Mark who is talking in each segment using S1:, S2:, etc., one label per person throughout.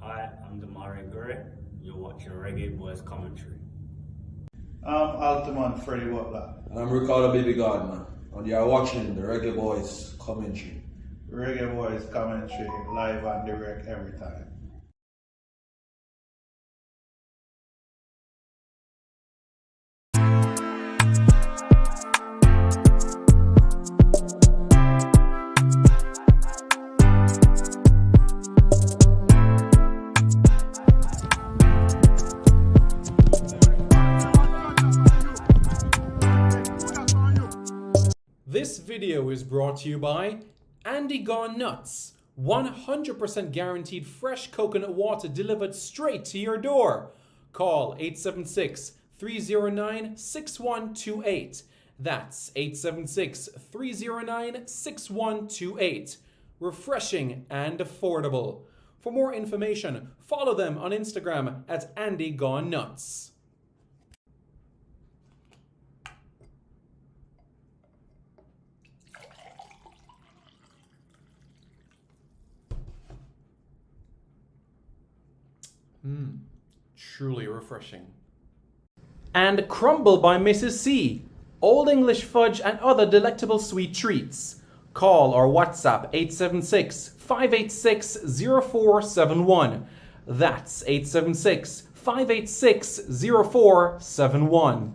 S1: Hi, I'm Damari Gurry. You're watching Reggae Boys Commentary.
S2: I'm Altaman Freddie Butler.
S3: And I'm Ricardo Baby Gardner, and you are watching the Reggae Boys Commentary.
S2: Reggae Boys Commentary, live and direct every time.
S4: This video is brought to you by Andy Gone Nuts. 100% guaranteed fresh coconut water delivered straight to your door. Call 876-309-6128. That's 876-309-6128. Refreshing and affordable. For more information, follow them on Instagram at Andy Gone Nuts. Truly refreshing. And Crumble by Mrs. C. Old English fudge and other delectable sweet treats. Call or WhatsApp 876-586-0471. That's 876-586-0471.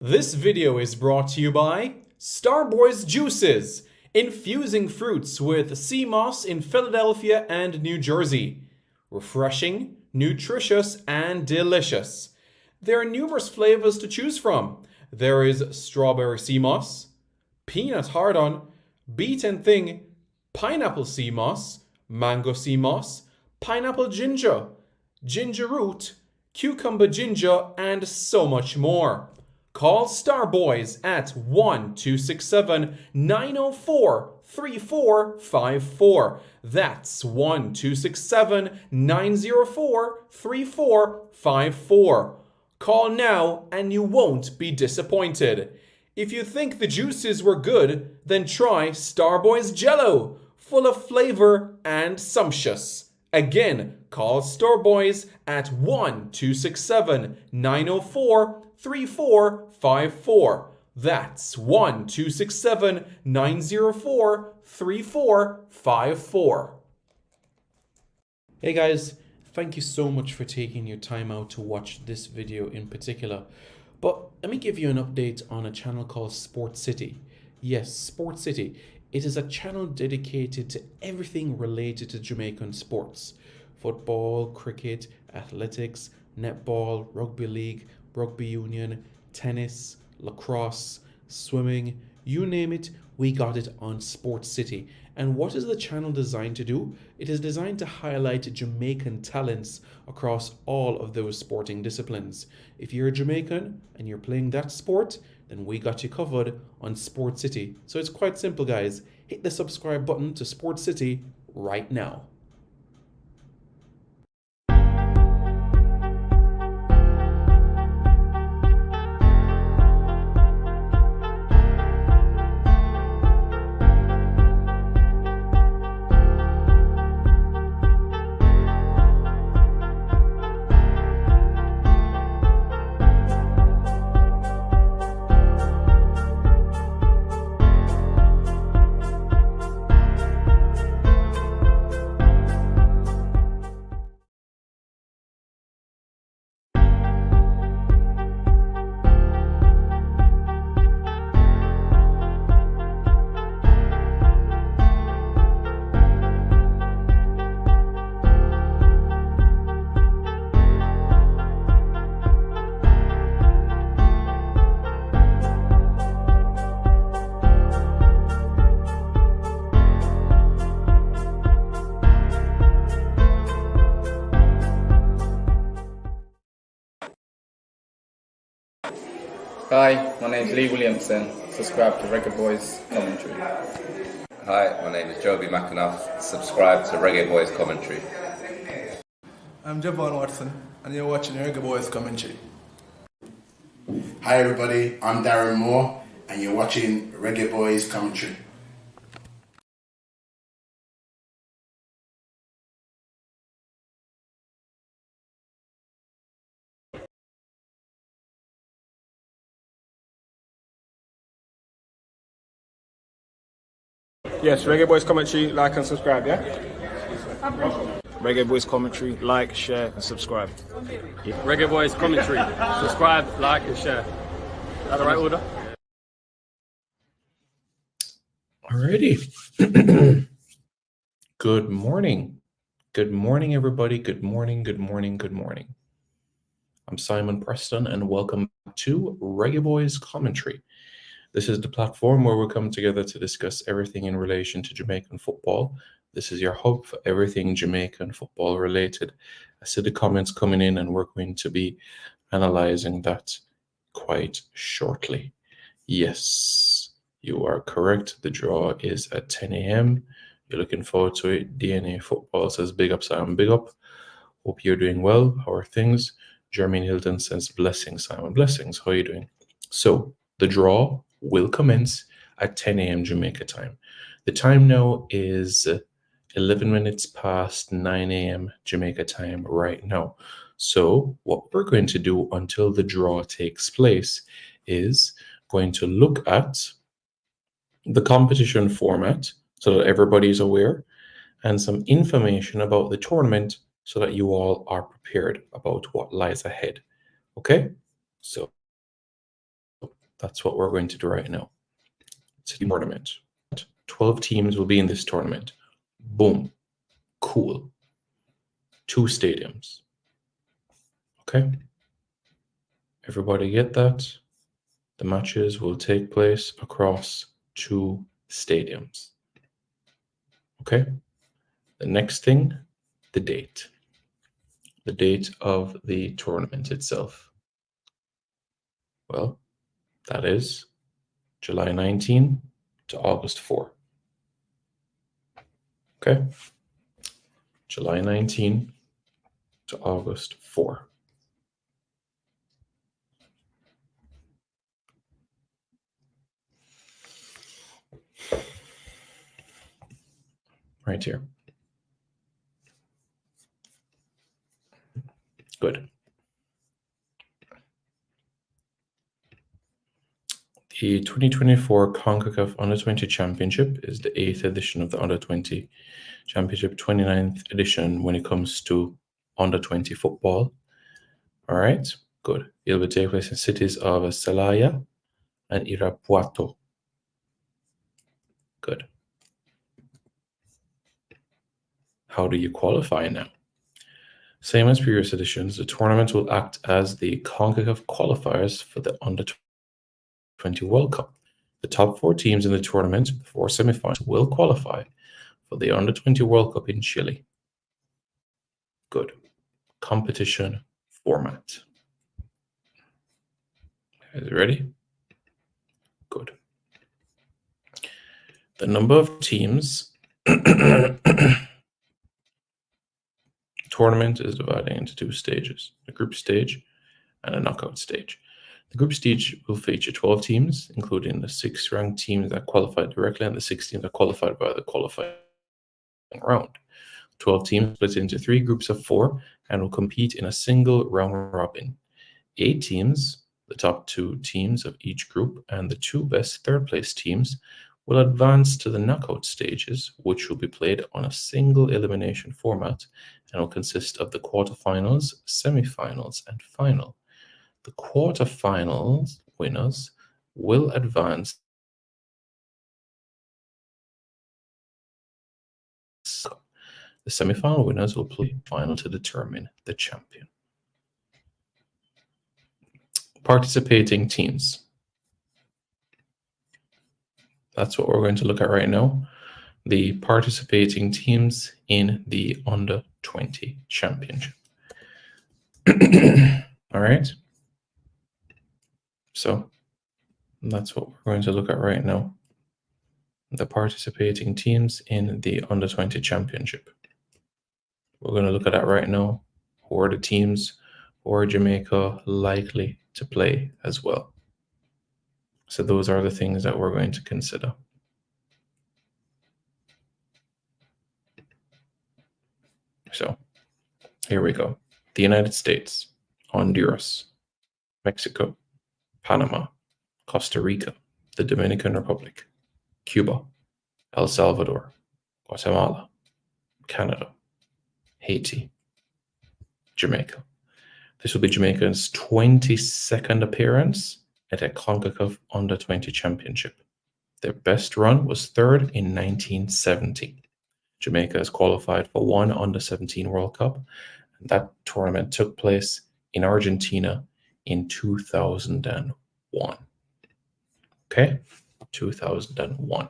S4: This video is brought to you by Starboys Juices. Infusing fruits with sea moss in Philadelphia and New Jersey. Refreshing, nutritious, and delicious. There are numerous flavors to choose from. There is strawberry sea moss, peanut hard-on, beet and thing, pineapple sea moss, mango sea moss, pineapple ginger, ginger root, cucumber ginger, and so much more. Call Starboys at 1-267-904-3454. That's 1-267-904-3454. Call now and you won't be disappointed. If you think the juices were good, then try Starboys Jello, full of flavor and sumptuous. Again, call Starboys at 1-267-904-3454. That's 1-267-904-3454. Hey guys, thank you so much for taking your time out to watch this video in particular. But let me give you an update on a channel called Sports City. Yes, Sports City. It is a channel dedicated to everything related to Jamaican sports. Football, cricket, athletics, netball, rugby league, rugby union, tennis, lacrosse, swimming, you name it, we got it on Sports City. And what is the channel designed to do? It is designed to highlight Jamaican talents across all of those sporting disciplines. If you're a Jamaican and you're playing that sport, then we got you covered on Sports City. So it's quite simple, guys. Hit the subscribe button to Sports City right now.
S5: Hi, my name is Lee Williamson. Subscribe to Reggae Boys Commentary.
S6: Hi, my name is Joby McAnuff. Subscribe to Reggae Boys Commentary.
S7: I'm Javon Watson, and you're watching Reggae Boys Commentary.
S8: Hi everybody, I'm Darren Moore, and you're watching Reggae Boys Commentary.
S9: Yes, Reggae Boys commentary, like and subscribe, yeah? Reggae Boys commentary, like, share and subscribe.
S10: Reggae Boys commentary, subscribe, like and share. Is that the right order?
S4: Alrighty. Good morning. Good morning, everybody. Good morning, good morning, good morning. I'm Simon Preston, and welcome to Reggae Boys Commentary. This is the platform where we come together to discuss everything in relation to Jamaican football. This is your hub for everything Jamaican football related. I see the comments coming in, and we're going to be analyzing that quite shortly. Yes, you are correct. The draw is at 10 a.m. You're looking forward to it. DNA Football says, big up, Simon, big up. Hope you're doing well. How are things? Jermaine Hilton says, blessings, Simon, blessings. How are you doing? So the draw will commence at 10 a.m. Jamaica time. The time now is 11 minutes past 9 a.m. Jamaica time right now. So what we're going to do until the draw takes place is going to look at the competition format so that everybody is aware, and some information about the tournament so that you all are prepared about what lies ahead. Okay? So that's what we're going to do right now. It's a tournament. 12 teams will be in this tournament. Boom. Cool. 2 stadiums. Okay? Everybody get that? The matches will take place across 2 stadiums. Okay? The next thing, the date. The date of the tournament itself. Well, that is July 19 to August 4. Okay? July 19 to August 4. Right here. Good. The 2024 CONCACAF Under-20 Championship is the 8th edition of the Under-20 Championship, 29th edition when it comes to Under-20 football. All right, good. It will take place in cities of Celaya and Irapuato. Good. How do you qualify now? Same as previous editions, the tournament will act as the CONCACAF qualifiers for the Under-20 World Cup. The top 4 teams in the tournament, 4 semifinals, will qualify for the Under-20 World Cup in Chile. Good. Competition format. Is it ready? Good. The number of teams tournament is divided into 2 stages, a group stage and a knockout stage. The group stage will feature 12 teams, including the 6 ranked teams that qualified directly and the 6 teams that qualified by the qualifying round. 12 teams split into 3 groups of 4 and will compete in a single round robin. 8 teams, the top 2 teams of each group and the 2 best third-place teams, will advance to the knockout stages, which will be played on a single elimination format and will consist of the quarterfinals, semifinals, and final. The quarterfinals winners will advance. The semifinal winners will play final to determine the champion. Participating teams. That's what we're going to look at right now. The participating teams in the Under-20 Championship. All right. So that's what we're going to look at right now. The participating teams in the Under-20 Championship. We're going to look at that right now. Who are the teams who are Jamaica likely to play as well? So those are the things that we're going to consider. So here we go. The United States, Honduras, Mexico, Panama, Costa Rica, the Dominican Republic, Cuba, El Salvador, Guatemala, Canada, Haiti, Jamaica. This will be Jamaica's 22nd appearance at a CONCACAF Under-20 Championship. Their best run was third in 1970. Jamaica has qualified for one Under-17 World Cup, and that tournament took place in Argentina in 2001. Okay, 2001.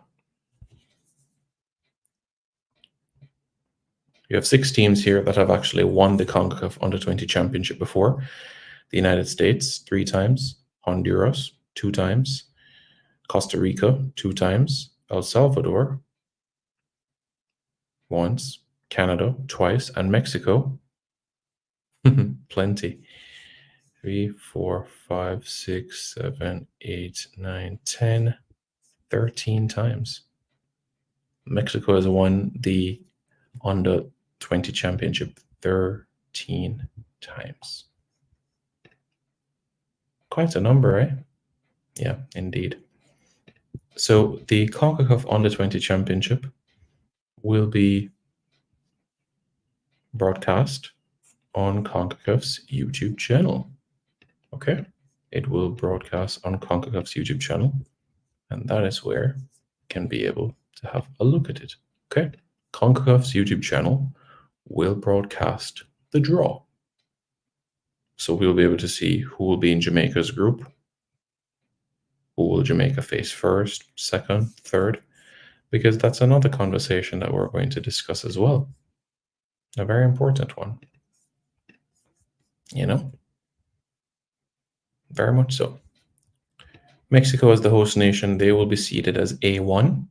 S4: You have 6 teams here that have actually won the CONCACAF Under-20 Championship before. The United States 3 times, Honduras 2 times, Costa Rica 2 times, El Salvador once, Canada twice, and Mexico plenty. 3, 4, 5, 6, 7, 8, 9, 10, 13 times. Mexico has won the Under-20 Championship 13 times. Quite a number, eh? Yeah, indeed. So the CONCACAF Under-20 Championship will be broadcast on CONCACAF's YouTube channel. Okay, it will broadcast on CONCACAF's YouTube channel, and that is where you can be able to have a look at it. Okay, CONCACAF's YouTube channel will broadcast the draw. So we'll be able to see who will be in Jamaica's group, who will Jamaica face first, second, third, because that's another conversation that we're going to discuss as well. A very important one. You know? Very much so. Mexico as the host nation, they will be seeded as A1,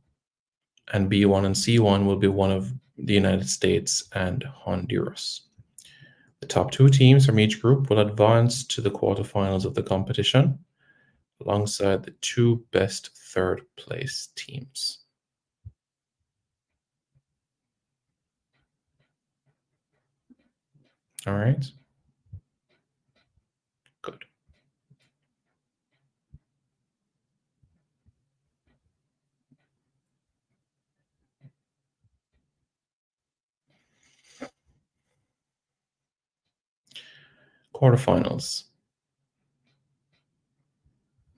S4: and B1 and C1 will be one of the United States and Honduras. The top 2 teams from each group will advance to the quarterfinals of the competition, alongside the 2 best third-place teams. All right. Good. Quarterfinals.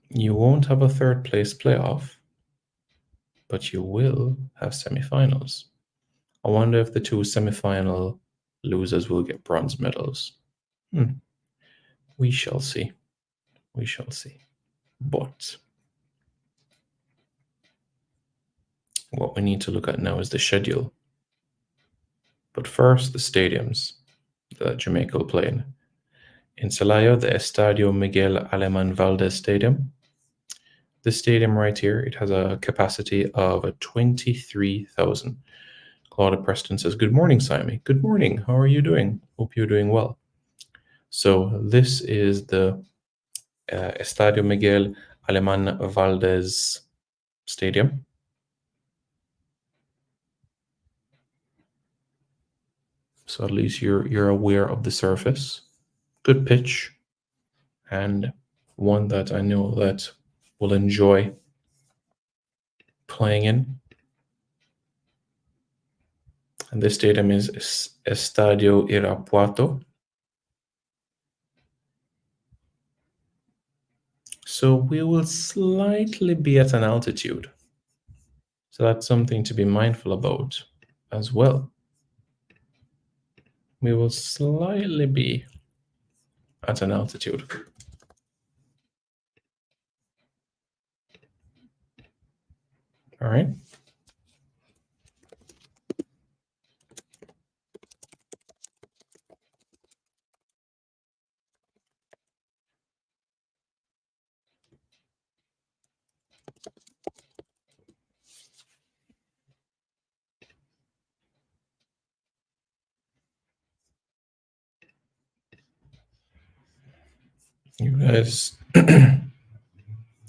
S4: You won't have a third place playoff, but you will have semifinals. I wonder if the 2 semifinal losers will get bronze medals. We shall see. We shall see. But what we need to look at now is the schedule. But first, the stadiums that Jamaica will play in. In Celaya, the Estadio Miguel Aleman Valdez Stadium. This stadium right here, it has a capacity of 23,000. Claudia Preston says, good morning, Simon. Good morning. How are you doing? Hope you're doing well. So this is the Estadio Miguel Aleman Valdez Stadium. So at least you're aware of the surface. Good pitch, and one that I know that will enjoy playing in. And this stadium is Estadio Irapuato. So we will slightly be at an altitude. So that's something to be mindful about as well. We will slightly be at an altitude. All right. You guys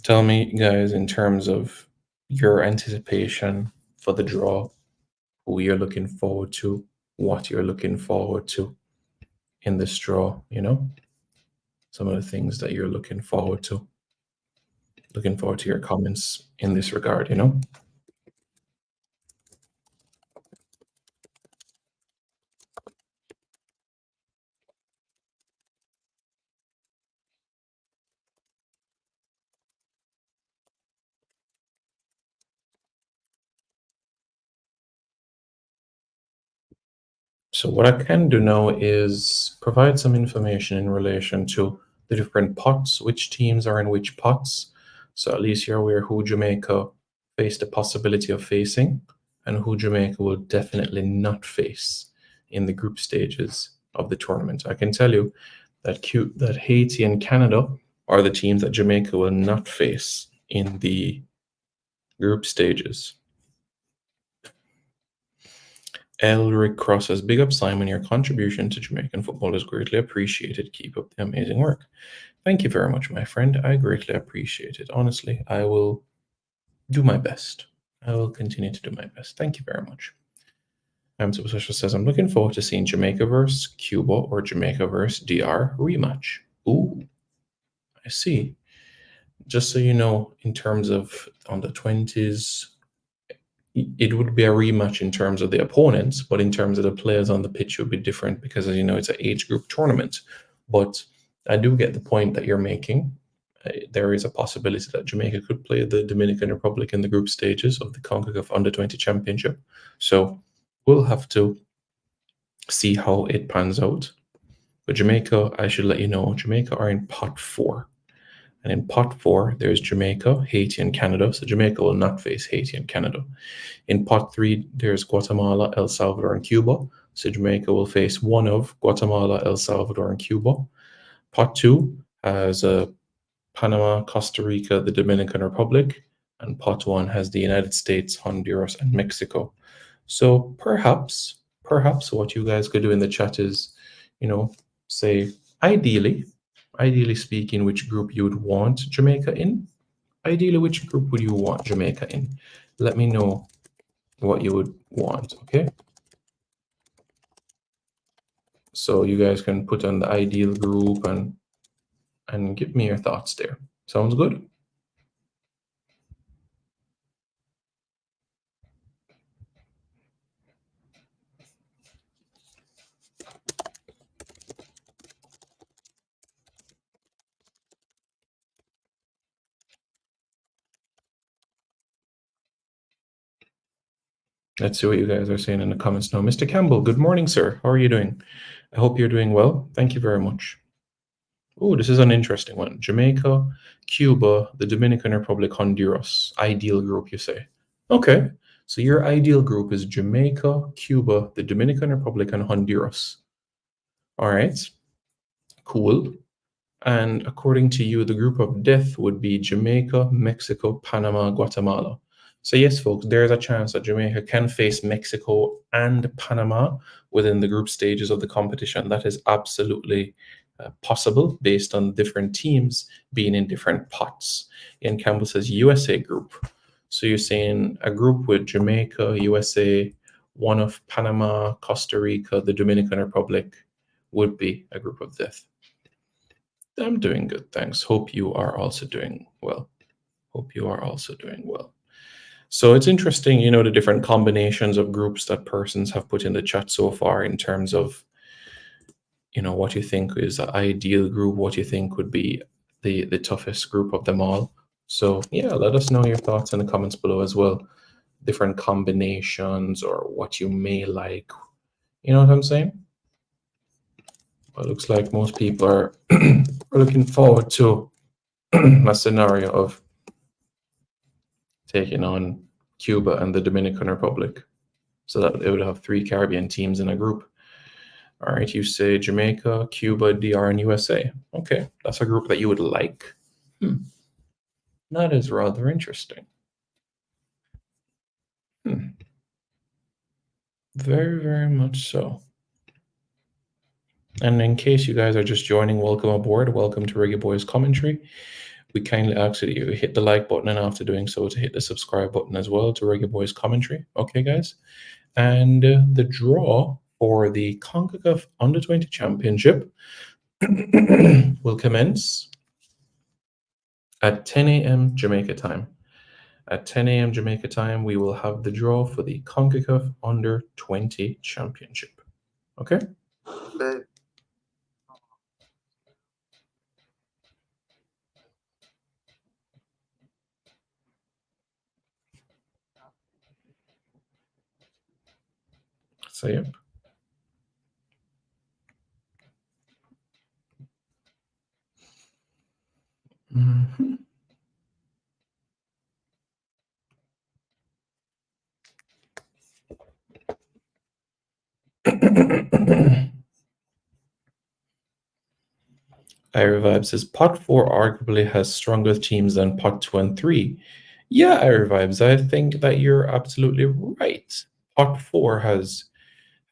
S4: tell me, guys, in terms of your anticipation for the draw, who you're looking forward to, what you're looking forward to in this draw, you know? Some of the things that you're looking forward to. Looking forward to your comments in this regard, you know? So what I can do now is provide some information in relation to the different pots, which teams are in which pots. So at least you're aware who Jamaica face the possibility of facing and who Jamaica will definitely not face in the group stages of the tournament. I can tell you that Haiti and Canada are the teams that Jamaica will not face in the group stages. Elric Cross says, big up Simon, your contribution to Jamaican football is greatly appreciated. Keep up the amazing work. Thank you very much, my friend. I greatly appreciate it. Honestly, I will do my best. I will continue to do my best. Thank you very much. Super Social says, I'm looking forward to seeing Jamaica versus Cuba or Jamaica versus DR rematch. Ooh, I see. Just so you know, in terms of on the 20s, it would be a rematch in terms of the opponents, but in terms of the players on the pitch, it would be different because, as you know, it's an age group tournament. But I do get the point that you're making. There is a possibility that Jamaica could play the Dominican Republic in the group stages of the CONCACAF Under-20 Championship. So we'll have to see how it pans out. But Jamaica, I should let you know, Jamaica are in pot 4. And in pot 4, there's Jamaica, Haiti, and Canada. So Jamaica will not face Haiti and Canada. In pot 3, there's Guatemala, El Salvador, and Cuba. So Jamaica will face one of Guatemala, El Salvador, and Cuba. Pot 2 has Panama, Costa Rica, the Dominican Republic. And pot 1 has the United States, Honduras, and Mexico. So perhaps what you guys could do in the chat is, say ideally speaking, which group you would want Jamaica in. Ideally, which group would you want Jamaica in? Let me know what you would want, okay? So you guys can put on the ideal group and give me your thoughts there. Sounds good? Let's see what you guys are saying in the comments now. Mr. Campbell, good morning, sir. How are you doing? I hope you're doing well. Thank you very much. Oh, this is an interesting one. Jamaica, Cuba, the Dominican Republic, Honduras. Ideal group, you say. Okay. So your ideal group is Jamaica, Cuba, the Dominican Republic, and Honduras. All right. Cool. And according to you, the group of death would be Jamaica, Mexico, Panama, Guatemala. So yes, folks, there's a chance that Jamaica can face Mexico and Panama within the group stages of the competition. That is absolutely possible based on different teams being in different pots. Ian Campbell says USA group. So you're saying a group with Jamaica, USA, one of Panama, Costa Rica, the Dominican Republic would be a group of death. I'm doing good, thanks. Hope you are also doing well. So it's interesting, the different combinations of groups that persons have put in the chat so far in terms of, what you think is the ideal group, what you think would be the toughest group of them all. So yeah, let us know your thoughts in the comments below as well. Different combinations or what you may like. You know what I'm saying? Well, it looks like most people are looking forward to a scenario of taking on Cuba and the Dominican Republic, so that it would have 3 Caribbean teams in a group. All right, you say Jamaica, Cuba, DR, and USA. Okay, that's a group that you would like. That is rather interesting. Very, very much so. And in case you guys are just joining, welcome aboard. Welcome to Reggae Boys Commentary. We kindly ask that you hit the like button, and after doing so, to hit the subscribe button as well to Reggae Boys Commentary. Okay, guys? And the draw for the CONCACAF Under-20 Championship will commence at 10 a.m. Jamaica time. At 10 a.m. Jamaica time, we will have the draw for the CONCACAF Under-20 Championship. Okay? So, yep. Mhm. iRevive says pot 4 arguably has stronger teams than pot 2 and 3. Yeah, iRevives, I think that you're absolutely right. Pot 4 has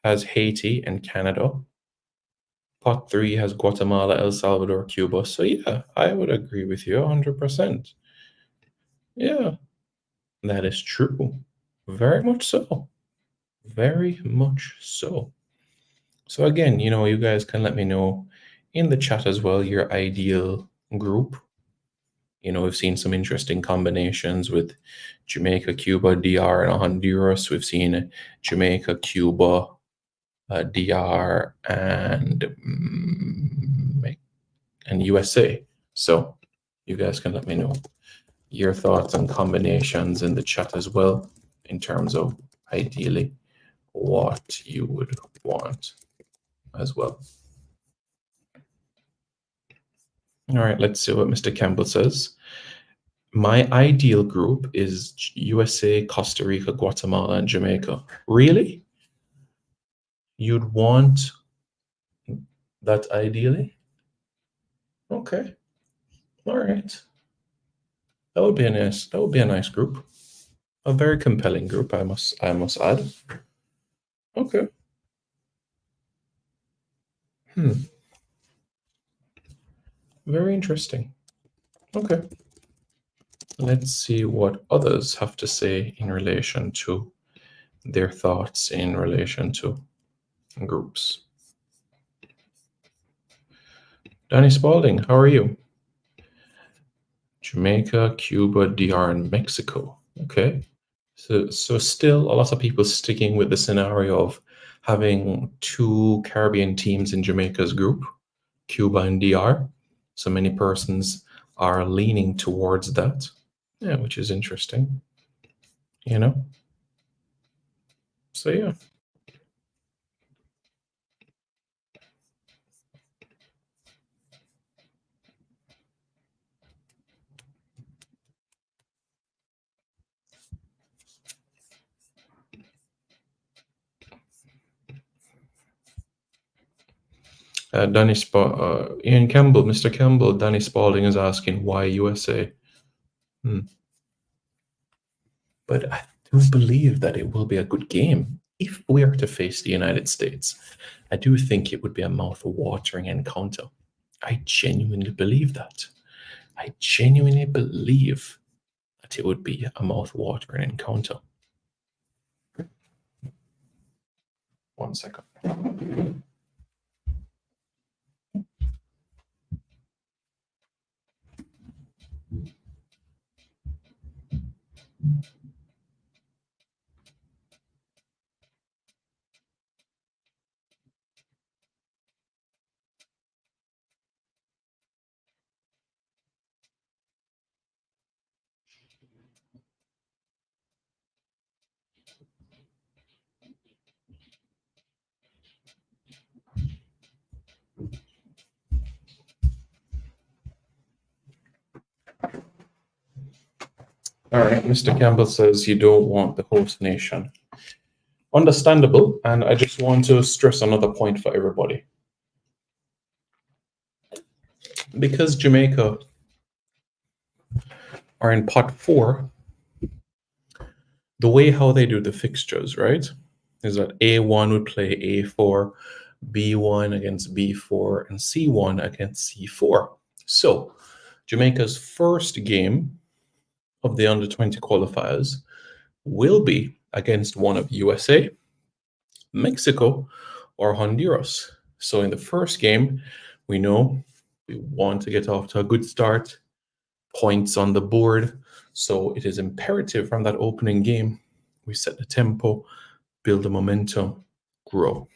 S4: Haiti and Canada. Pot 3 has Guatemala, El Salvador, Cuba. So yeah, I would agree with you 100%. Yeah, that is true. Very much so. Very much so. So again, you guys can let me know in the chat as well your ideal group. We've seen some interesting combinations with Jamaica, Cuba, DR, and Honduras. We've seen Jamaica, Cuba, DR, and USA. So you guys can let me know your thoughts and combinations in the chat as well, in terms of ideally what you would want as well. All right, let's see what Mr. Campbell says. My ideal group is USA, Costa Rica, Guatemala, and Jamaica. Really? You'd want that ideally? Okay. All right. That would be a nice group. A very compelling group, I must add. Okay. Very interesting. Okay. Let's see what others have to say in relation to their thoughts in relation to groups. Danny Spalding, how are you? Jamaica, Cuba, DR, and Mexico. Okay. So still a lot of people sticking with the scenario of having 2 Caribbean teams in Jamaica's group, Cuba and DR. So many persons are leaning towards that. Yeah, which is interesting. So yeah. Ian Campbell, Mr. Campbell, Danny Spalding is asking why USA. But I do believe that it will be a good game. If we are to face the United States, I do think it would be a mouth-watering encounter. I genuinely believe that. I genuinely believe that it would be a mouth-watering encounter. 1 second. All right, Mr. Campbell says you don't want the host nation. Understandable, and I just want to stress another point for everybody. Because Jamaica are in pot 4, the way how they do the fixtures, right, is that A1 would play A4, B1 against B4, and C1 against C4. So Jamaica's first game of the under-20 qualifiers will be against one of USA, Mexico, or Honduras. So in the first game, we know we want to get off to a good start, points on the board. So it is imperative from that opening game, we set the tempo, build the momentum, grow.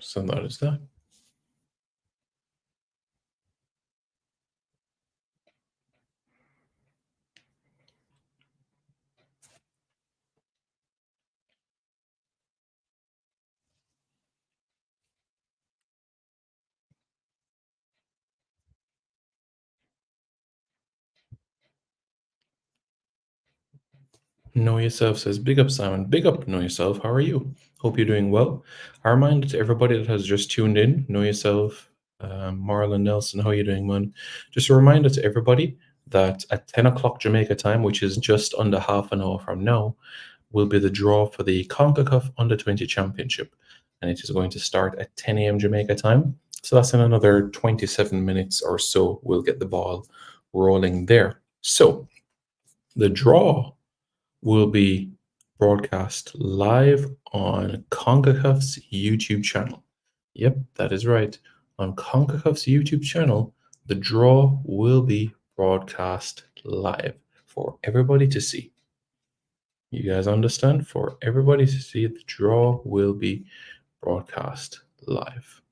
S4: So that is that. Know Yourself says, big up, Simon. Big up, Know Yourself. How are you? Hope you're doing well. A reminder to everybody that has just tuned in, Know Yourself, Marlon Nelson, how are you doing, man? Just a reminder to everybody that at 10 o'clock Jamaica time, which is just under half an hour from now, will be the draw for the CONCACAF Under-20 Championship. And it is going to start at 10 a.m. Jamaica time. So that's in another 27 minutes or so. We'll get the ball rolling there. So the draw will be broadcast live on CONCACAF's YouTube channel. Yep, that is right. On CONCACAF's YouTube channel, the draw will be broadcast live for everybody to see. You guys understand? For everybody to see, the draw will be broadcast live.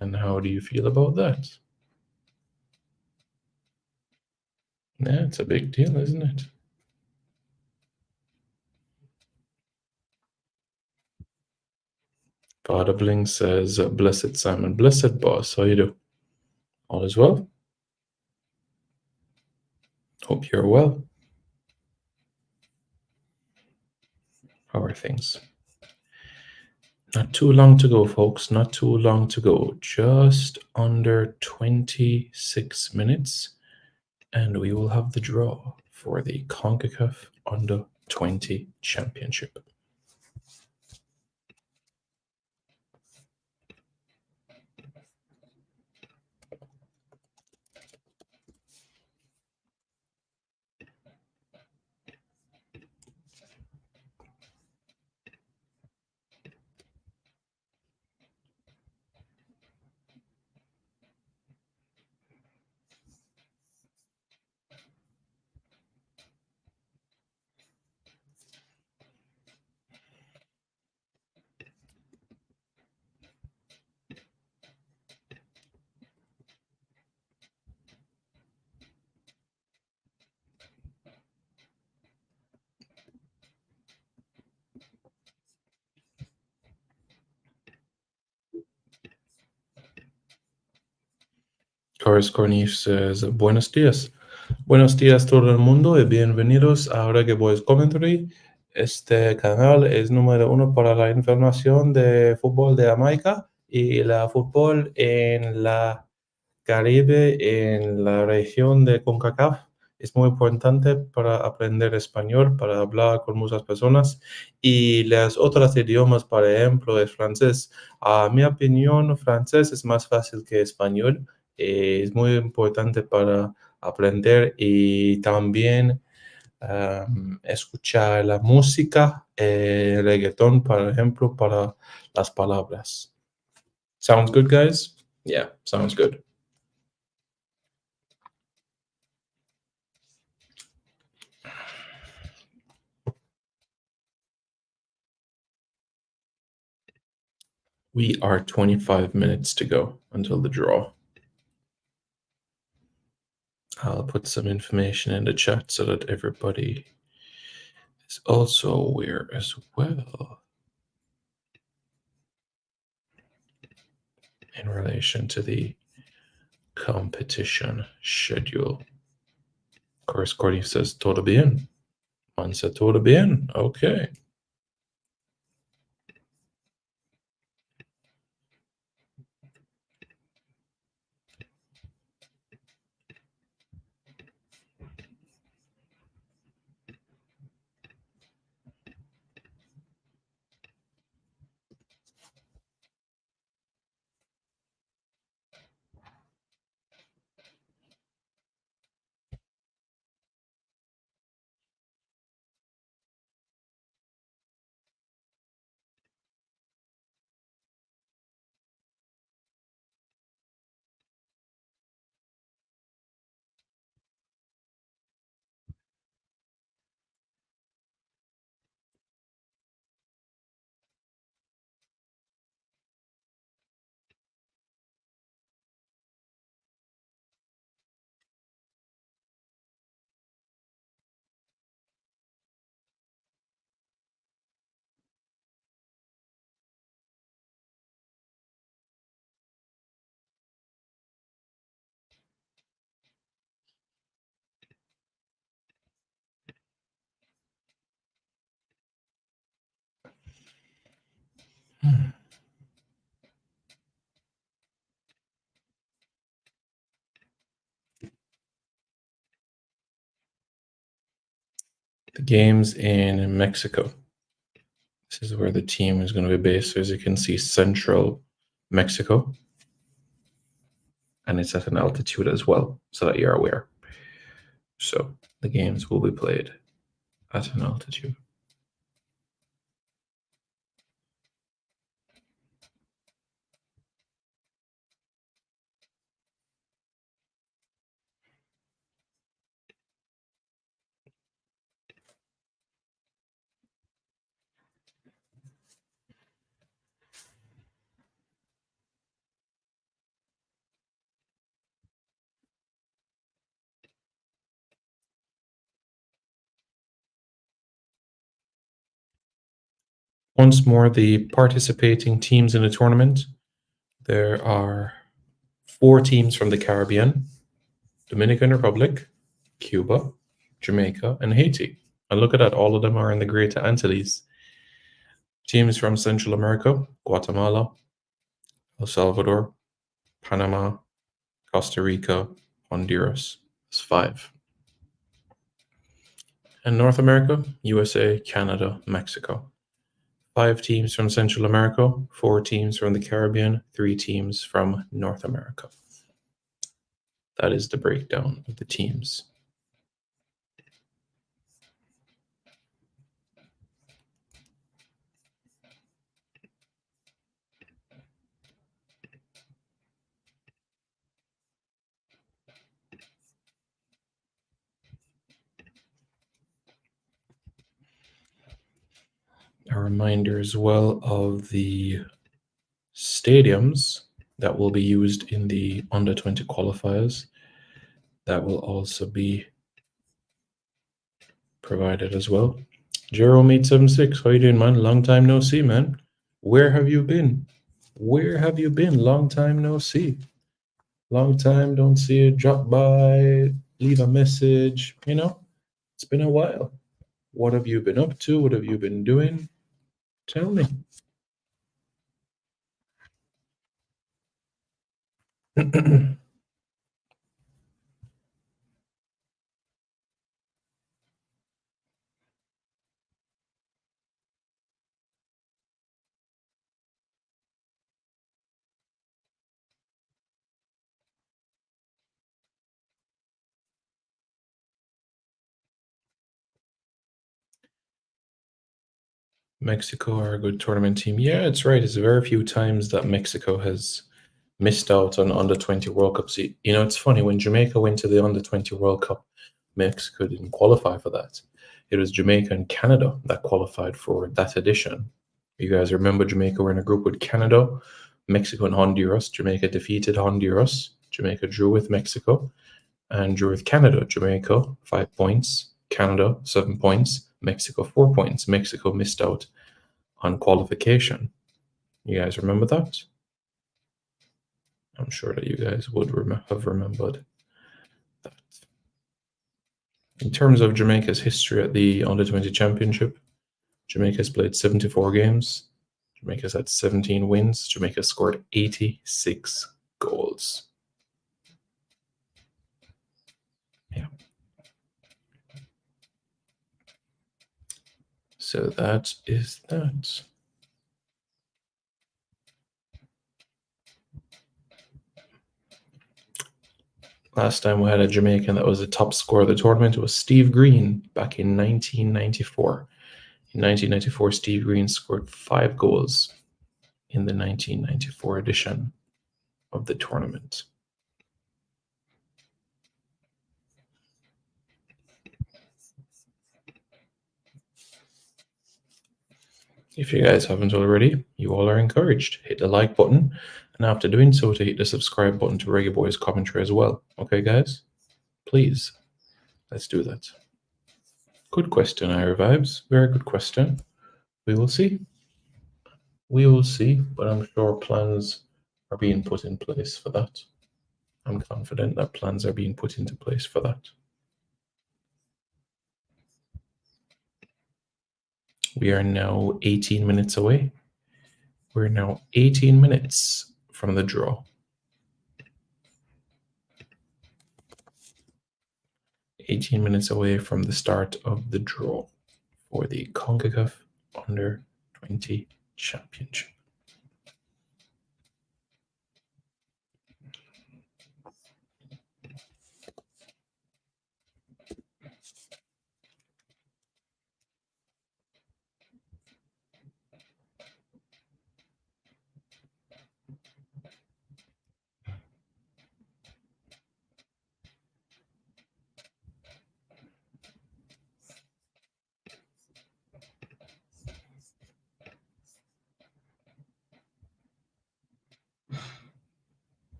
S4: And how do you feel about that? Yeah, it's a big deal, isn't it? Father Bling says, blessed Simon, blessed boss, how you do? All is well? Hope you're well. How are things? Not too long to go, folks. Not too long to go. Just under 26 minutes, and we will have the draw for the CONCACAF Under-20 Championship. Corres Cornish says, buenos días. Buenos días todo el mundo y bienvenidos a Reggae Boys Commentary. Este canal es número 1 para la información de fútbol de Jamaica y la fútbol en la Caribe, en la región de CONCACAF. Es muy importante para aprender español, para hablar con muchas personas y los otros idiomas, por ejemplo, el francés. A mi opinión, francés es más fácil que español. Es muy importante para aprender y también escuchar la música, reggaeton, por ejemplo, para las palabras. Sounds good, guys? Yeah, sounds good. We are 25 minutes to go until the draw. I'll put some information in the chat so that everybody is also aware as well in relation to the competition schedule. Of course, Courtney says todo bien. One said todo bien. Okay. The game's in Mexico. This is where the team is going to be based. So as you can see, central Mexico. And it's at an altitude as well, so that you're aware. So the games will be played at an altitude. Once more, the participating teams in the tournament. There are 4 teams from the Caribbean, Dominican Republic, Cuba, Jamaica, and Haiti. And look at that, all of them are in the Greater Antilles. Teams from Central America, Guatemala, El Salvador, Panama, Costa Rica, Honduras. That's 5. And North America, USA, Canada, Mexico. 5 teams from Central America, 4 teams from the Caribbean, 3 teams from North America. That is the breakdown of the teams. A reminder as well of the stadiums that will be used in the under-20 qualifiers. That will also be provided as well. Jerome876, how you doing, man? Long time no see, man. Where have you been? Where have you been? Long time no see. Long time don't see you. Drop by, leave a message. You know, it's been a while. What have you been up to? What have you been doing? Tell me. Mexico are a good tournament team. Yeah, it's right. It's very few times that Mexico has missed out on under-20 World Cup. See, you know, it's funny, when Jamaica went to the under-20 World Cup, Mexico didn't qualify for that. It was Jamaica and Canada that qualified for that edition. You guys remember Jamaica were in a group with Canada, Mexico, and Honduras. Jamaica defeated Honduras. Jamaica drew with Mexico and drew with Canada. Jamaica, 5 points. Canada, 7 points. Mexico, 4 points. Mexico missed out on qualification. You guys remember that? I'm sure that you guys would have remembered that. In terms of Jamaica's history at the Under-20 Championship, Jamaica's played 74 games. Jamaica's had 17 wins. Jamaica scored 86 goals. Yeah. So that is that. Last time we had a Jamaican that was the top scorer of the tournament was Steve Green back in 1994. In 1994, Steve Green scored 5 goals in the 1994 edition of the tournament. If you guys haven't already, you all are encouraged. Hit the like button, and after doing so, to hit the subscribe button to Reggae Boys commentary as well. Okay, guys? Please, let's do that. Good question, Ira Vibes. Very good question. We will see. We will see, but I'm sure plans are being put in place for that. I'm confident that plans are being put into place for that. We are now 18 minutes away. We're now 18 minutes from the draw. 18 minutes away from the start of the draw for the CONCACAF Under 20 Championship.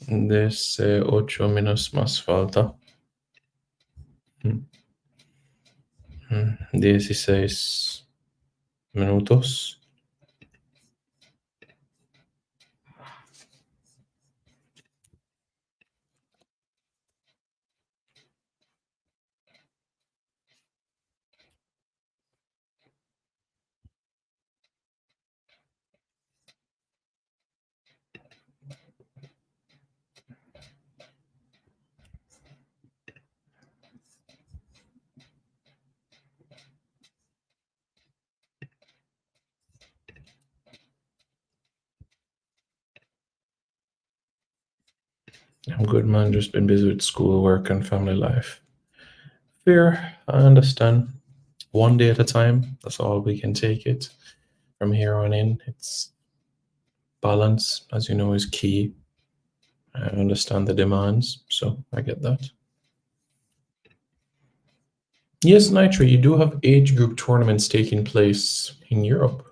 S4: Desde 8 menos más falta. 16 minutos. I'm good, man. Just been busy with school, work, and family life. Fair, I understand. One day at a time. That's all we can take it. From here on in, it's balance, as you know, is key. I understand the demands, so I get that. Yes, Nitro, you do have age group tournaments taking place in Europe.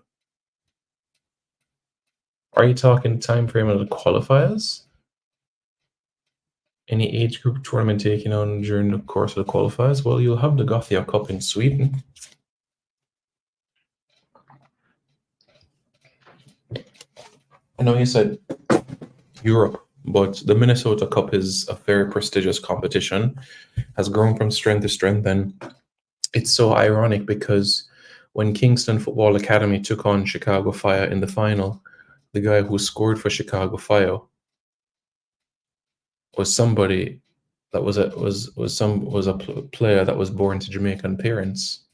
S4: Are you talking time frame of the qualifiers? Any age group tournament taking on during the course of the qualifiers? Well, you'll have the Gothia Cup in Sweden. I know you said Europe, but the Minnesota Cup is a very prestigious competition, has grown from strength to strength, and it's so ironic because when Kingston Football Academy took on Chicago Fire in the final, the guy who scored for Chicago Fire was somebody that was a player that was born to Jamaican parents.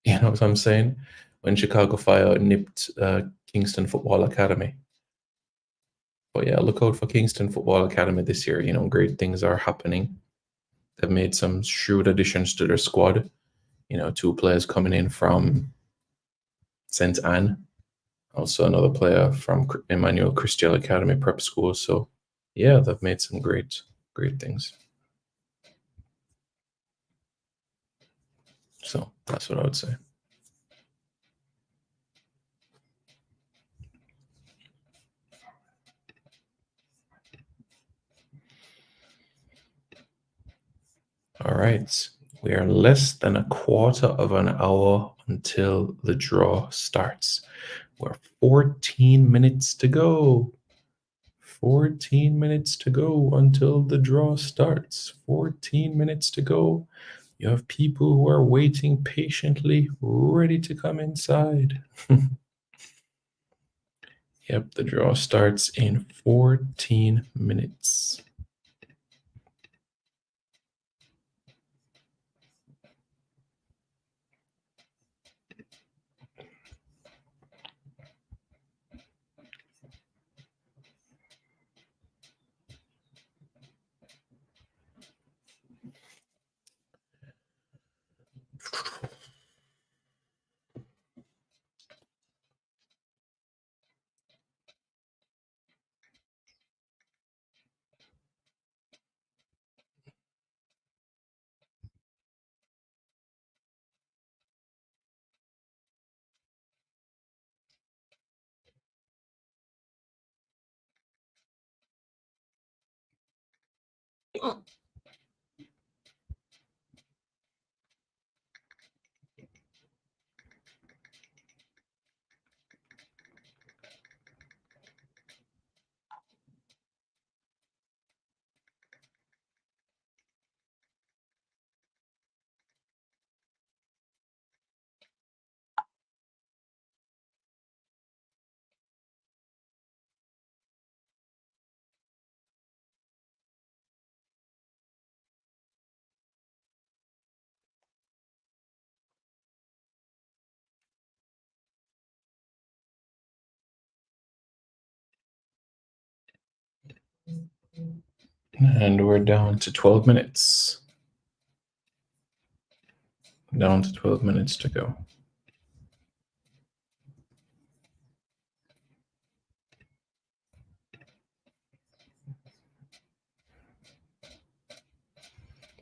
S4: You know what I'm saying? When Chicago Fire nipped Kingston Football Academy. But yeah, look out for Kingston Football Academy this year. You know, great things are happening. They've made some shrewd additions to their squad. You know, 2 players coming in from St. Anne. Also another player from Emmanuel Christian Academy Prep School. So yeah, they've made some great things. So that's what I would say. All right, we are less than a quarter of an hour until the draw starts. We're 14 minutes to go. 14 minutes to go until the draw starts. 14 minutes to go. You have people who are waiting patiently, ready to come inside. Yep, the draw starts in 14 minutes. And we're down to 12 minutes. Down to 12 minutes to go.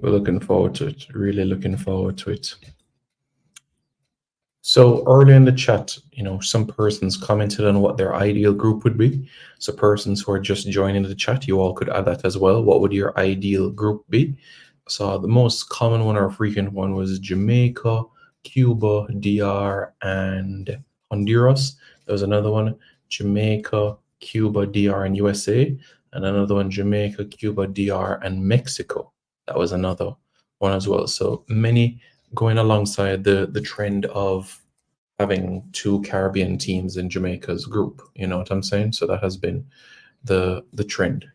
S4: We're looking forward to it, really looking forward to it. So early in the chat, some persons commented on what their ideal group would be. So persons who are just joining the chat, you all could add that as well. What would your ideal group be? So the most common one or frequent one was Jamaica, Cuba, DR, and Honduras. There was another one, Jamaica, Cuba, DR, and USA. And another one, Jamaica, Cuba, DR, and Mexico. That was another one as well. So many going alongside the trend of having 2 Caribbean teams in Jamaica's group. You know what I'm saying? So that has been the trend,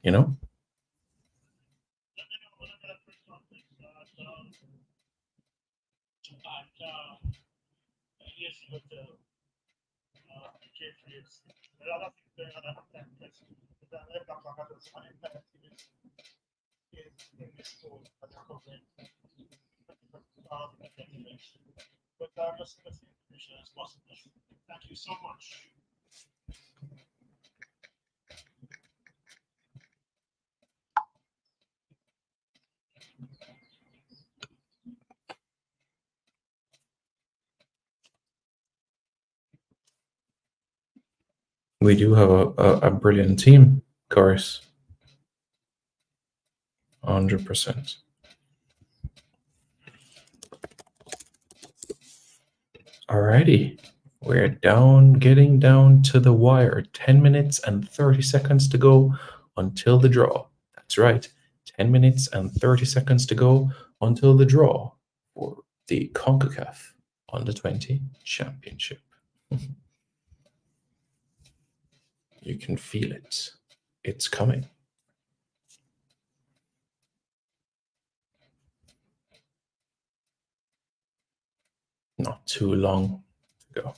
S2: Thank you so much.
S4: We do have a brilliant team, of course. 100%. Alrighty, we're getting down to the wire. 10 minutes and 30 seconds to go until the draw. That's right, 10 minutes and 30 seconds to go until the draw for the CONCACAF Under-20 Championship. You can feel it. It's coming. Not too long to go.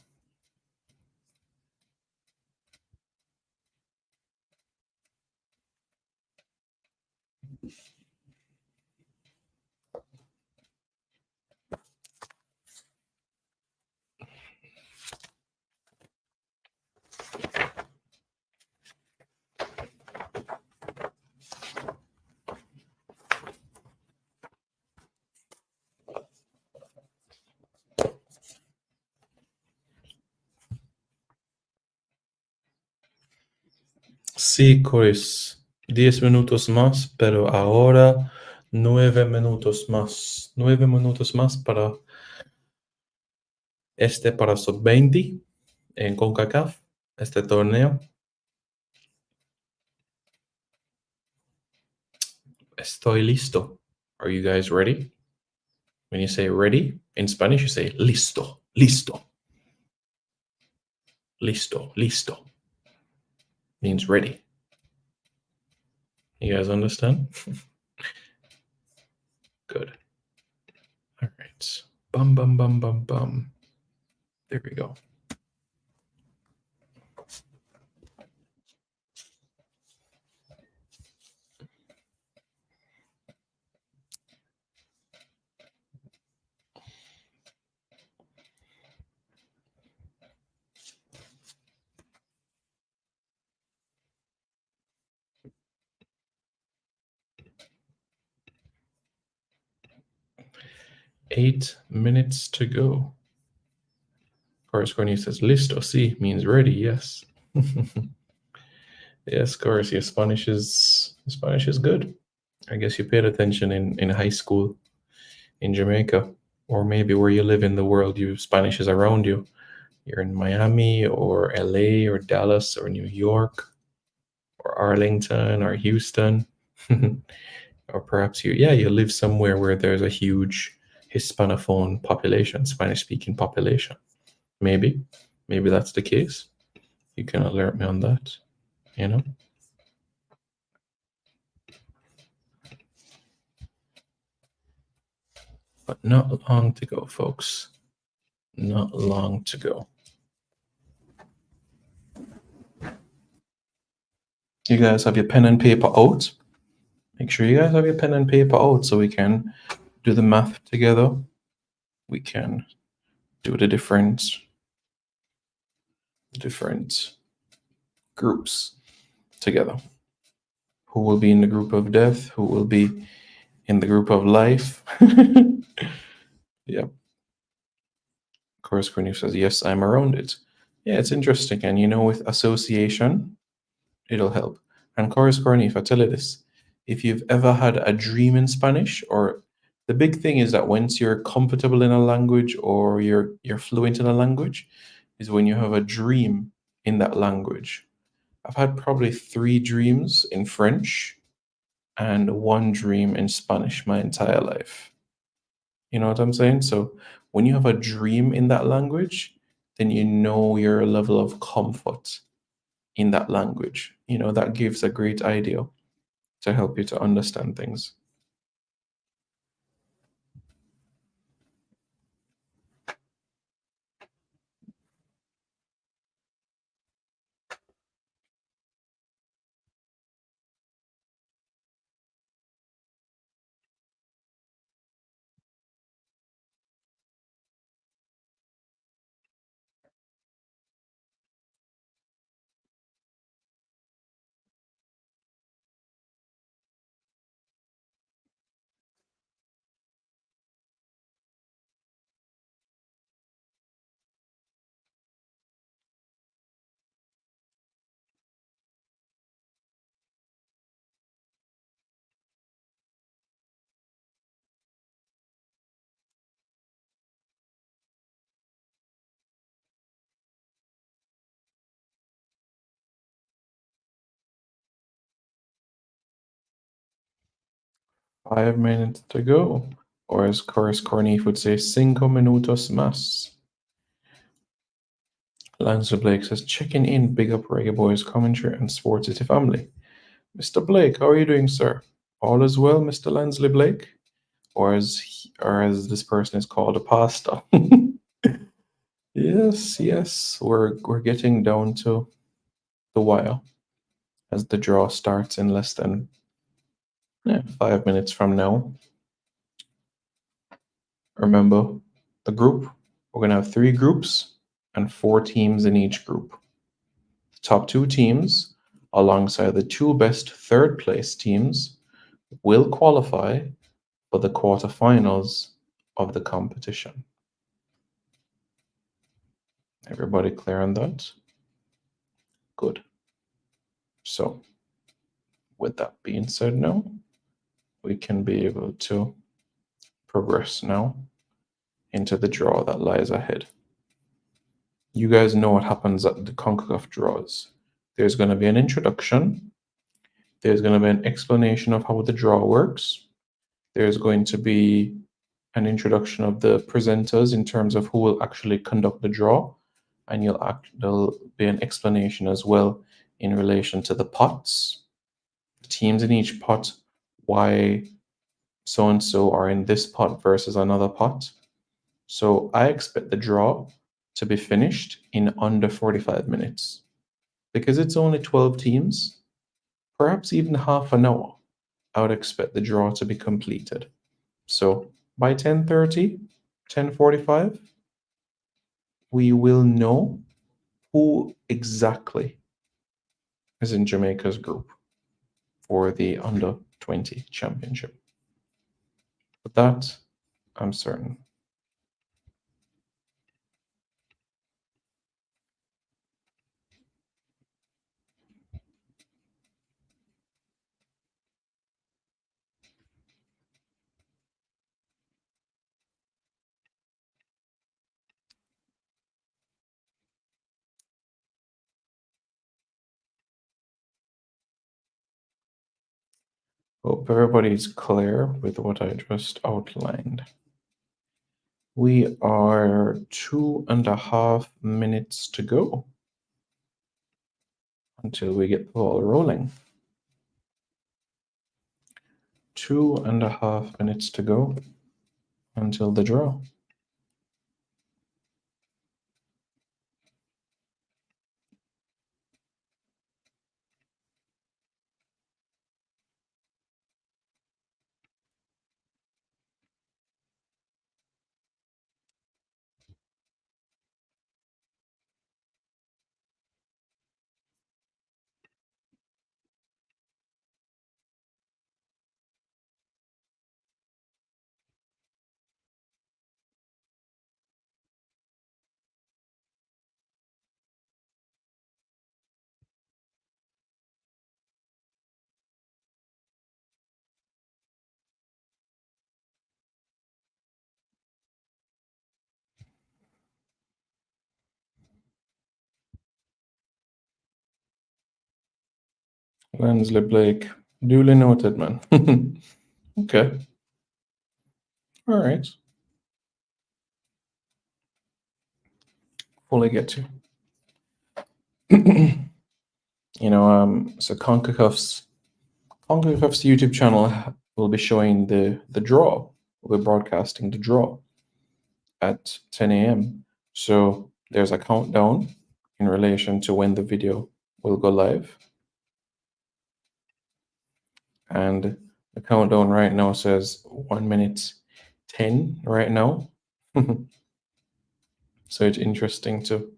S4: Sí, Chris. 10 minutos más, pero ahora 9 minutos más. 9 minutos más para sub-20 en CONCACAF, este torneo. Estoy listo. Are you guys ready? When you say ready, in Spanish you say listo, listo. Listo, listo. Means ready. You guys understand? Good. All right. Bum, bum, bum, bum, bum. There we go. Eight minutes to go. Of course, when he says listo, sí, means ready, yes. Yes, of course, your Spanish is good. I guess you paid attention in high school in Jamaica, or maybe where you live in the world, Spanish is around you. You're in Miami or LA or Dallas or New York or Arlington or Houston. Or perhaps you live somewhere where there's a huge Hispanophone population, Spanish-speaking population. Maybe that's the case. You can alert me on that, But not long to go, folks. Not long to go. You guys have your pen and paper out? Make sure you guys have your pen and paper out so we can do the math together. We can do the different groups together. Who will be in the group of death? Who will be in the group of life? Yep. Chorus Cornelius says, yes, I'm around it. Yeah, it's interesting. And with association, it'll help. And Chorus Cornelius, I tell you this, if you've ever had a dream in Spanish, or the big thing is that once you're comfortable in a language or you're fluent in a language, is when you have a dream in that language. I've had probably 3 dreams in French and 1 dream in Spanish my entire life. You know what I'm saying? So when you have a dream in that language, then your level of comfort in that language. That gives a great idea to help you to understand things. Five minutes to go. Or as Chorus Cornif would say, 5 minutos más. Lancer Blake says, checking in, big up Reggae Boys commentary and Sports City family. Mr. Blake, how are you doing, sir? All is well, Mr. Lansley Blake? Or as this person is called, a pasta. Yes, we're getting down to the wire as the draw starts in less than 5 minutes from now. Remember the group. We're going to have 3 groups and 4 teams in each group. The top 2 teams, alongside the 2 best third place teams, will qualify for the quarterfinals of the competition. Everybody clear on that? Good. So, with that being said now, we can be able to progress now into the draw that lies ahead. You guys know what happens at the CONCACAF draws. There's going to be an introduction. There's going to be an explanation of how the draw works. There's going to be an introduction of the presenters in terms of who will actually conduct the draw. And there'll be an explanation as well in relation to the pots, the teams in each pot, why so-and-so are in this pot versus another pot. So I expect the draw to be finished in under 45 minutes. Because it's only 12 teams, perhaps even half an hour, I would expect the draw to be completed. So by 10:30, 10:45, we will know who exactly is in Jamaica's group for the under 20 championship. But that, I'm certain. Hope everybody's clear with what I just outlined. We are 2.5 minutes to go until we get the ball rolling. 2.5 minutes to go until the draw. Lansley Blake. Duly noted, man. Okay. All right. Fully get you. So CONCACAF's YouTube channel will be showing the draw. We'll be broadcasting the draw at 10 a.m. So there's a countdown in relation to when the video will go live. And the countdown right now says 1 minute 10 right now. So it's interesting to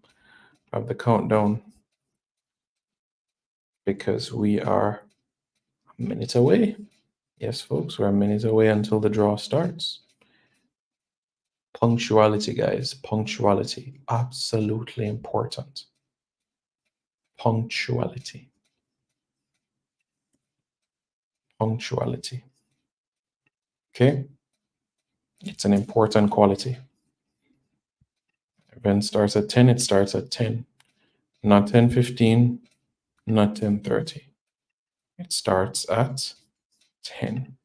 S4: have the countdown because we are a minute away. Yes, folks, we're a minute away until the draw starts. Punctuality, guys. Punctuality. Absolutely important. Punctuality. Punctuality. Okay? It's an important quality. Event starts at 10, it starts at 10. Not 10:15, not 10:30. It starts at 10.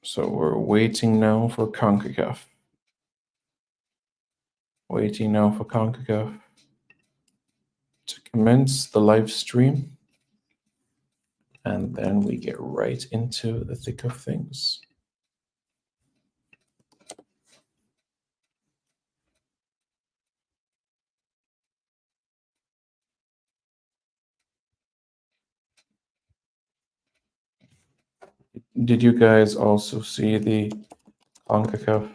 S4: So we're waiting now for CONCACAF. Waiting now for CONCACAF to commence the live stream. And then we get right into the thick of things. Did you guys also see the CONCACAF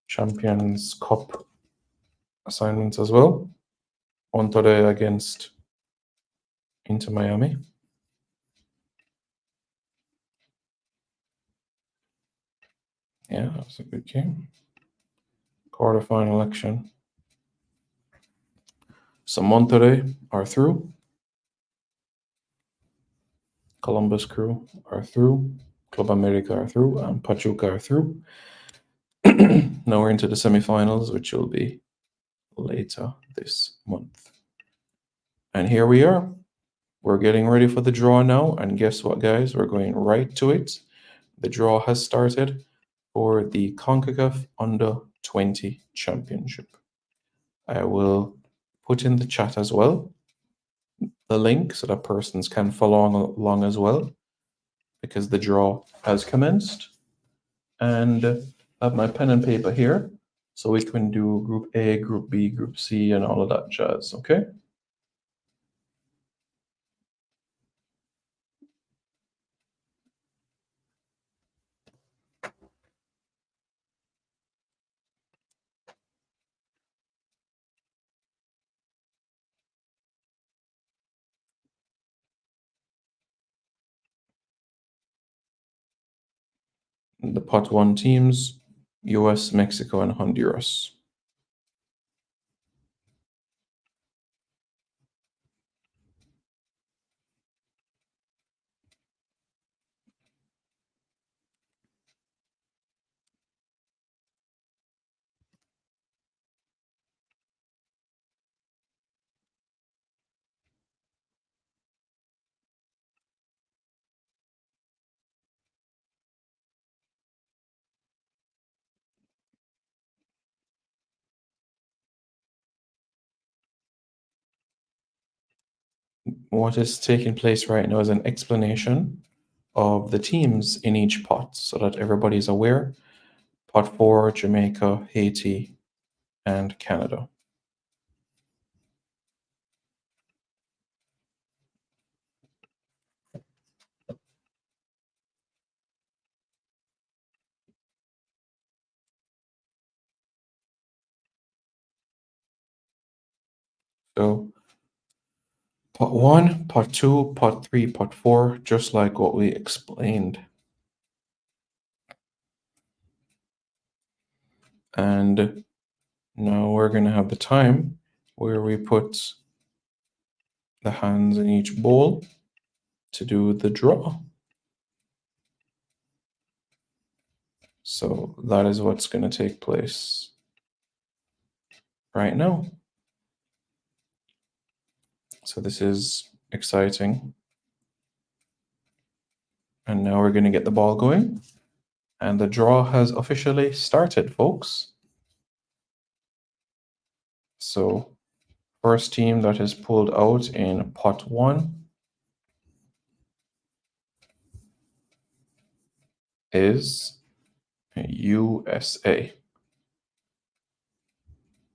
S4: Champions Cup assignments as well? On today against Inter Miami. Yeah, that's a good game. Quarterfinal action. So Monterrey are through. Columbus Crew are through. Club America are through. And Pachuca are through. Now we're into the semifinals, which will be later this month. And here we are. We're getting ready for the draw now. And guess what, guys? We're going right to it. The draw has started for the CONCACAF Under 20 Championship. I will put in the chat as well the link so that persons can follow along as well, because the draw has commenced. And I have my pen and paper here so we can do Group A, Group B, Group C, and all of that jazz, okay? The pot one teams, US, Mexico, and Honduras. What is taking place right now is an explanation of the teams in each pot so that everybody's aware. Pot 4, Jamaica, Haiti, and Canada. So pot 1, pot 2, pot 3, pot 4, just like what we explained And now we're going to have the time where we put the hands in each bowl to do the draw. So that is what's going to take place right now. So this is exciting. And now we're going to get the ball going. And the draw has officially started, folks. So first team that is pulled out in pot 1 is USA.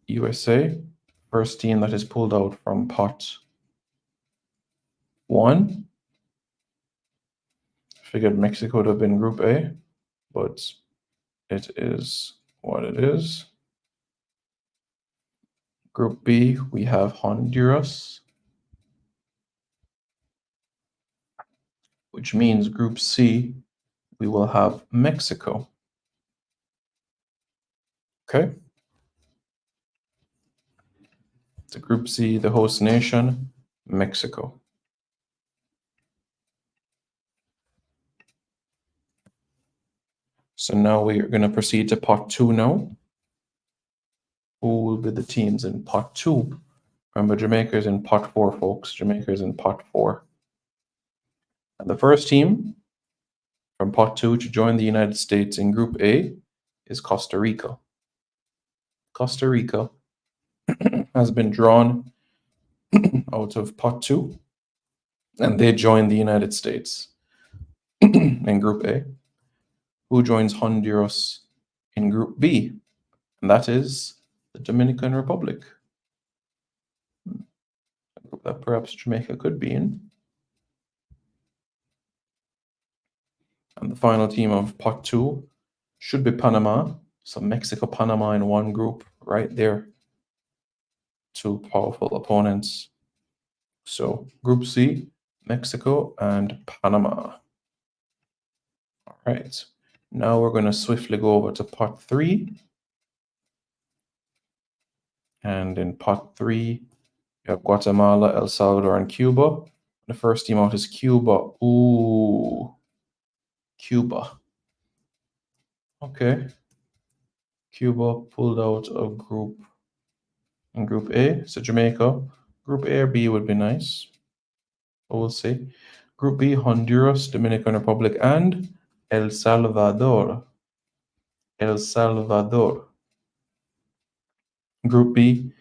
S4: USA, first team that is pulled out from pot 1. Figured Mexico would have been Group A, but it is what it is. Group B, we have Honduras, which means Group C, we will have Mexico. Okay. To Group C, the host nation, Mexico. So now we are going to proceed to pot 2 now. Who will be the teams in pot 2? Remember, Jamaica is in pot 4, folks. Jamaica is in pot 4. And the first team from pot 2 to join the United States in Group A is Costa Rica. Costa Rica has been drawn out of pot 2, and they join the United States in Group A. Who joins Honduras in Group B? And that is the Dominican Republic. A group that perhaps Jamaica could be in. And the final team of pot 2 should be Panama. So Mexico, Panama in one group right there. Two powerful opponents. So Group C, Mexico and Panama. All right. Now we're going to swiftly go over to pot 3. And in pot 3, you have Guatemala, El Salvador, and Cuba. The first team out is Cuba. Ooh, Cuba. Okay. Cuba pulled out of Group A. So Jamaica. Group A or B would be nice. But we'll see. Group B, Honduras, Dominican Republic, and El Salvador. El Salvador. Group B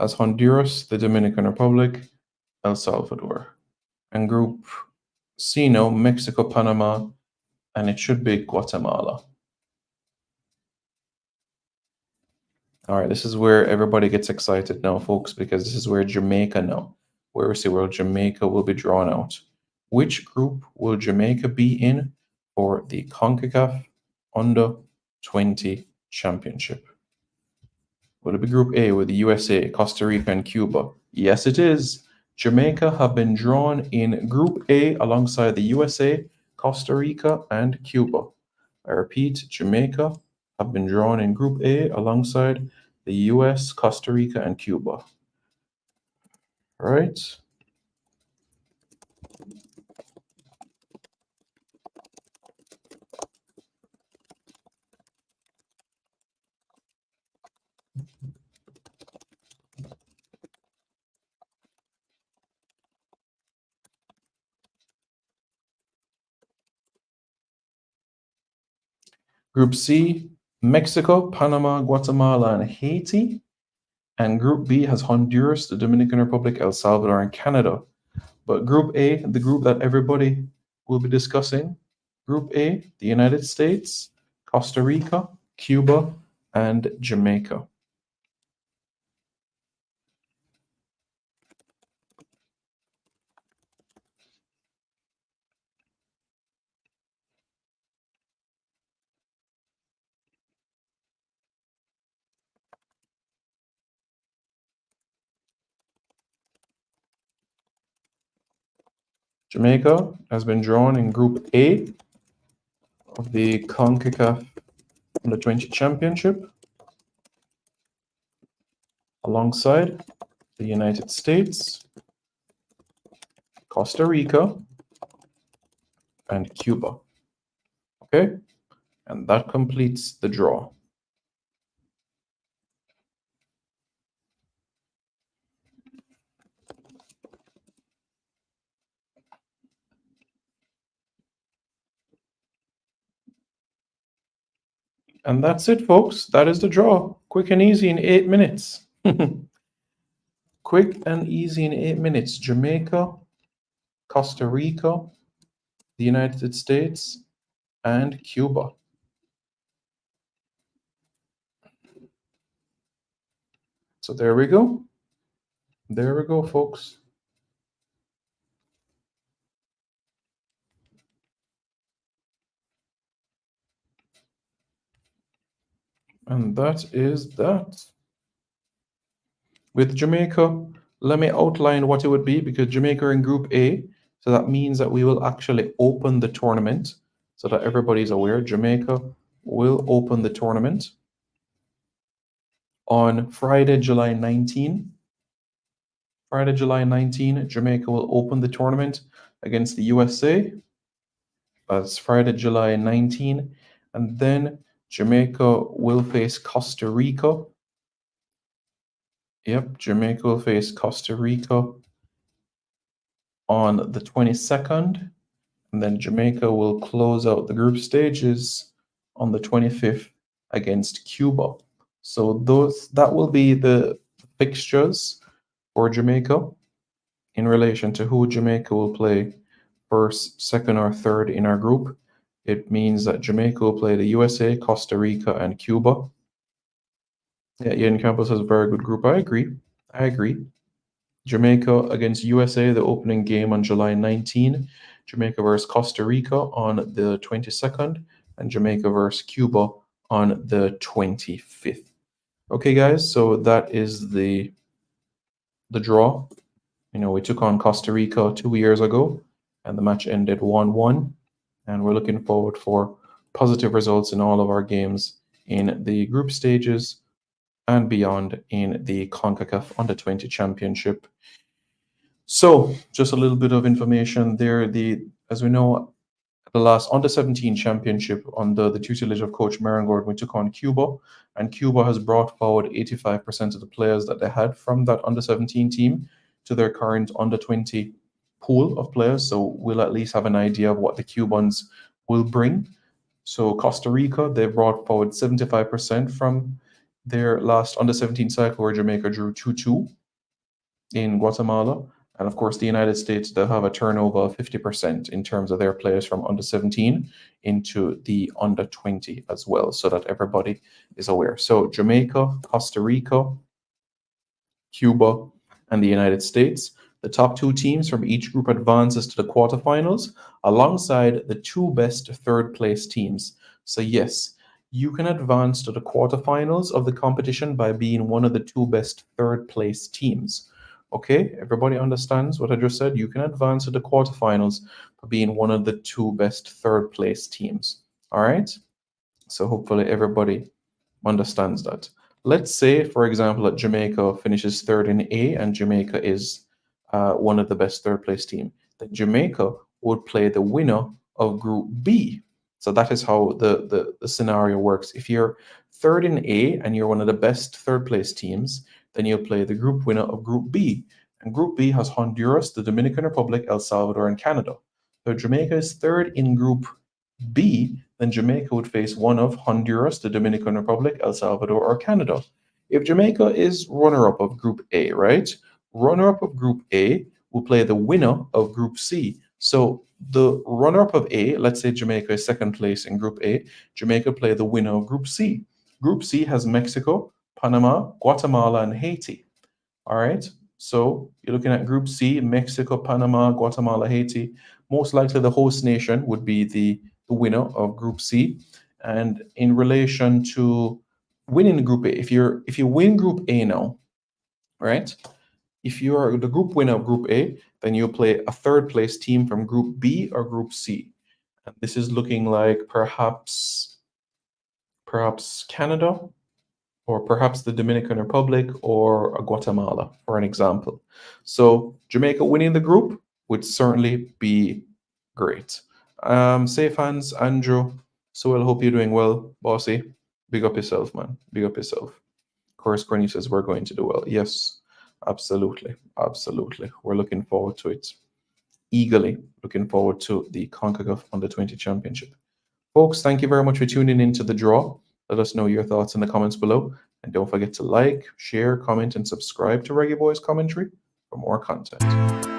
S4: has Honduras, the Dominican Republic, El Salvador. And Group C now, Mexico, Panama, and it should be Guatemala. All right, this is where everybody gets excited now, folks, because this is where Jamaica now, where we see where Jamaica will be drawn out. Which group will Jamaica be in for the CONCACAF Under-20 Championship? Will it be Group A with the USA, Costa Rica, and Cuba? Yes, it is. Jamaica have been drawn in Group A alongside the USA, Costa Rica, and Cuba. I repeat, Jamaica have been drawn in Group A alongside the US, Costa Rica, and Cuba. All right. Group C, Mexico, Panama, Guatemala, and Haiti. And Group B has Honduras, the Dominican Republic, El Salvador, and Canada. But Group A, the group that everybody will be discussing, Group A, the United States, Costa Rica, Cuba, and Jamaica. Jamaica has been drawn in Group A of the CONCACAF Under-20 Championship. alongside the United States, Costa Rica, and Cuba. Okay, and that completes the draw. And that's it, folks. That is the draw. Quick and easy in 8 minutes. Quick and easy in 8 minutes. Jamaica, Costa Rica, the United States, and Cuba. So there we go. There we go, folks. And that is that. With Jamaica, let me outline what it would be, because Jamaica are in Group A. So that means that we will actually open the tournament so that everybody's aware. Jamaica will open the tournament on Friday, July 19. Friday, July 19, Jamaica will open the tournament against the USA. That's Friday, July 19. And then Jamaica will face Costa Rica. Yep, Jamaica will face Costa Rica on the 22nd. And then Jamaica will close out the group stages on the 25th against Cuba. So that will be the fixtures for Jamaica in relation to who Jamaica will play first, second, or third in our group. It means that Jamaica will play the USA, Costa Rica, and Cuba. Yeah, Ian Campbell says a very good group. I agree. Jamaica against USA, the opening game on July 19. Jamaica versus Costa Rica on the 22nd. And Jamaica versus Cuba on the 25th. Okay, guys, so that is the draw. You know, we took on Costa Rica 2 years ago, and the match ended 1-1. And we're looking forward for positive results in all of our games in the group stages and beyond in the CONCACAF Under-20 Championship. So, just a little bit of information there. As we know, the last Under-17 Championship under the tutelage of Coach Marangord, we took on Cuba, and Cuba has brought forward 85% of the players that they had from that Under-17 team to their current Under-20 pool of players. So we'll at least have an idea of what the Cubans will bring. So Costa Rica, they brought forward 75% from their last Under-17 cycle, where Jamaica drew 2-2 in Guatemala. And of course, the United States, they'll have a turnover of 50% in terms of their players from Under-17 into the Under-20 as well, so that everybody is aware. So Jamaica, Costa Rica, Cuba, and the United States. The top 2 teams from each group advances to the quarterfinals alongside the 2 best third-place teams. So yes, you can advance to the quarterfinals of the competition by being one of the 2 best third-place teams. Okay, everybody understands what I just said? You can advance to the quarterfinals by being one of the 2 best third-place teams. All right? So hopefully everybody understands that. Let's say, for example, that Jamaica finishes 3rd in A and Jamaica is one of the best third-place team. Then Jamaica would play the winner of Group B. So that is how the scenario works. If you're 3rd in A and you're one of the best third-place teams, then you'll play the group winner of Group B. And Group B has Honduras, the Dominican Republic, El Salvador, and Canada. So Jamaica is 3rd in Group B, then Jamaica would face one of Honduras, the Dominican Republic, El Salvador, or Canada. If Jamaica is runner-up of Group A, right? Runner-up of Group A will play the winner of Group C. So the runner-up of A, let's say Jamaica is 2nd place in Group A, Jamaica play the winner of Group C. Group C has Mexico, Panama, Guatemala, and Haiti. All right? So you're looking at Group C, Mexico, Panama, Guatemala, Haiti. Most likely the host nation would be the winner of Group C. And in relation to winning Group A, if you win Group A now, right? If you are the group winner of Group A, then you'll play a 3rd place team from Group B or Group C. And this is looking like perhaps Canada. or perhaps the Dominican Republic or Guatemala, for an example. So Jamaica winning the group would certainly be great. Safe hands, Andrew. So I hope you're doing well, bossy. Big up yourself, man. Big up yourself. Of course, Granny says we're going to do well. Yes, absolutely. Absolutely. We're looking forward to it. Eagerly looking forward to the CONCACAF Under-20 Championship. Folks, thank you very much for tuning into the draw. Let us know your thoughts in the comments below. And don't forget to like, share, comment, and subscribe to Reggae Boys Commentary for more content.